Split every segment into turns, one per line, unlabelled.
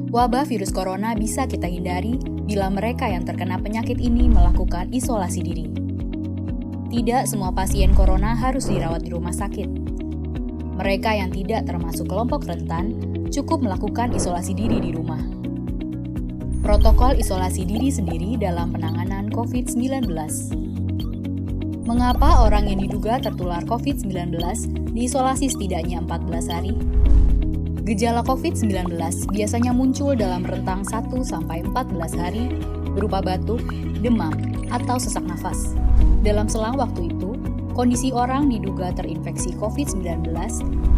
Wabah virus corona bisa kita hindari bila mereka yang terkena penyakit ini melakukan isolasi diri. Tidak semua pasien corona harus dirawat di rumah sakit. Mereka yang tidak termasuk kelompok rentan cukup melakukan isolasi diri di rumah. Protokol isolasi diri sendiri dalam penanganan COVID-19. Mengapa orang yang diduga tertular COVID-19 diisolasi setidaknya 14 hari? Gejala COVID-19 biasanya muncul dalam rentang 1-14 hari berupa batuk, demam, atau sesak nafas. Dalam selang waktu itu, kondisi orang diduga terinfeksi COVID-19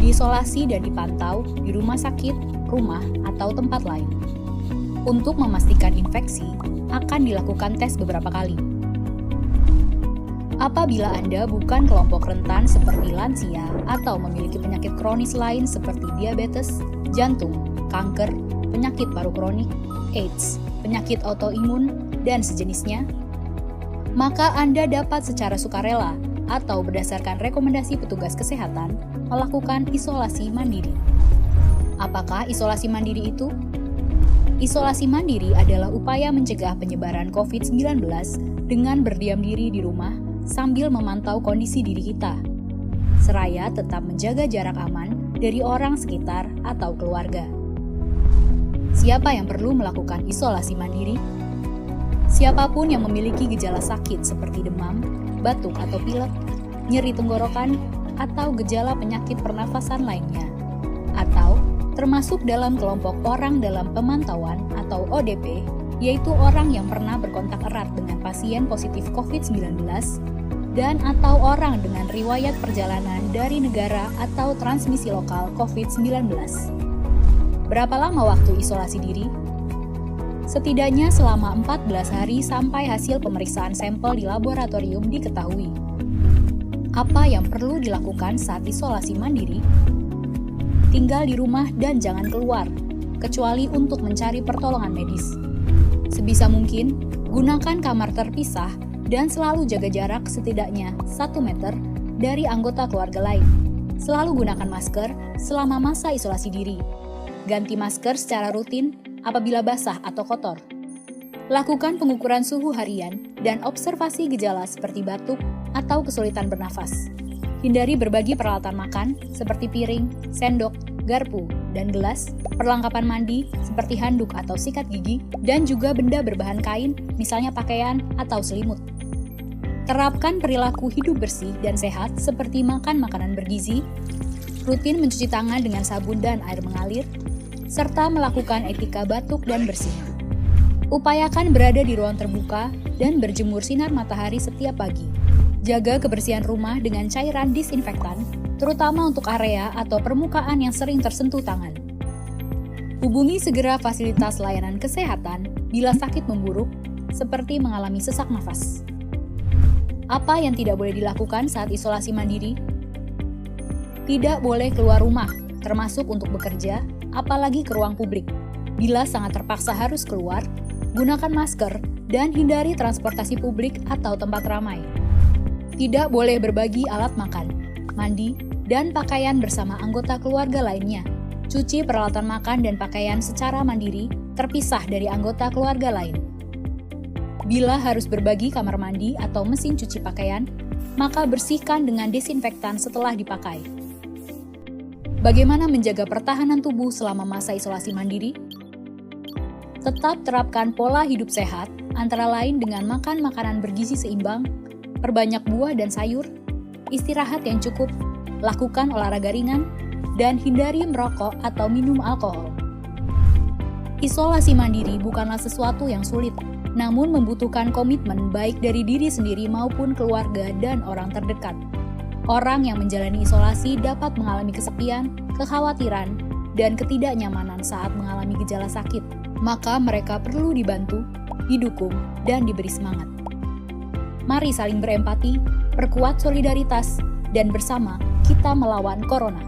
diisolasi dan dipantau di rumah sakit, rumah, atau tempat lain. Untuk memastikan infeksi, akan dilakukan tes beberapa kali. Apabila Anda bukan kelompok rentan seperti lansia atau memiliki penyakit kronis lain seperti diabetes, jantung, kanker, penyakit paru kronik, AIDS, penyakit autoimun, dan sejenisnya, maka Anda dapat secara sukarela atau berdasarkan rekomendasi petugas kesehatan melakukan isolasi mandiri. Apakah isolasi mandiri itu? Isolasi mandiri adalah upaya mencegah penyebaran COVID-19 dengan berdiam diri di rumah sambil memantau kondisi diri kita, seraya tetap menjaga jarak aman dari orang sekitar atau keluarga. Siapa yang perlu melakukan isolasi mandiri? Siapapun yang memiliki gejala sakit seperti demam, batuk atau pilek, nyeri tenggorokan, atau gejala penyakit pernafasan lainnya, atau termasuk dalam kelompok orang dalam pemantauan atau ODP, yaitu orang yang pernah berkontak erat dengan pasien positif COVID-19 dan atau orang dengan riwayat perjalanan dari negara atau transmisi lokal COVID-19. Berapa lama waktu isolasi diri? Setidaknya selama 14 hari sampai hasil pemeriksaan sampel di laboratorium diketahui. Apa yang perlu dilakukan saat isolasi mandiri? Tinggal di rumah dan jangan keluar, kecuali untuk mencari pertolongan medis. Sebisa mungkin, gunakan kamar terpisah dan selalu jaga jarak setidaknya 1 meter dari anggota keluarga lain. Selalu gunakan masker selama masa isolasi diri. Ganti masker secara rutin apabila basah atau kotor. Lakukan pengukuran suhu harian dan observasi gejala seperti batuk atau kesulitan bernafas. Hindari berbagi peralatan makan seperti piring, sendok, garpu, dan gelas, perlengkapan mandi seperti handuk atau sikat gigi, dan juga benda berbahan kain, misalnya pakaian atau selimut. Terapkan perilaku hidup bersih dan sehat seperti makan makanan bergizi, rutin mencuci tangan dengan sabun dan air mengalir, serta melakukan etika batuk dan bersih. Upayakan berada di ruang terbuka dan berjemur sinar matahari setiap pagi. Jaga kebersihan rumah dengan cairan disinfektan, terutama untuk area atau permukaan yang sering tersentuh tangan. Hubungi segera fasilitas layanan kesehatan bila sakit memburuk, seperti mengalami sesak nafas. Apa yang tidak boleh dilakukan saat isolasi mandiri? Tidak boleh keluar rumah, termasuk untuk bekerja, apalagi ke ruang publik. Bila sangat terpaksa harus keluar, gunakan masker dan hindari transportasi publik atau tempat ramai. Tidak boleh berbagi alat makan, mandi, dan pakaian bersama anggota keluarga lainnya. Cuci peralatan makan dan pakaian secara mandiri, terpisah dari anggota keluarga lain. Bila harus berbagi kamar mandi atau mesin cuci pakaian, maka bersihkan dengan desinfektan setelah dipakai. Bagaimana menjaga pertahanan tubuh selama masa isolasi mandiri? Tetap terapkan pola hidup sehat, antara lain dengan makan makanan bergizi seimbang, perbanyak buah dan sayur, istirahat yang cukup, lakukan olahraga ringan, dan hindari merokok atau minum alkohol. Isolasi mandiri bukanlah sesuatu yang sulit, namun membutuhkan komitmen baik dari diri sendiri maupun keluarga dan orang terdekat. Orang yang menjalani isolasi dapat mengalami kesepian, kekhawatiran, dan ketidaknyamanan saat mengalami gejala sakit. Maka mereka perlu dibantu, didukung, dan diberi semangat. Mari saling berempati, perkuat solidaritas, dan bersama kita melawan corona.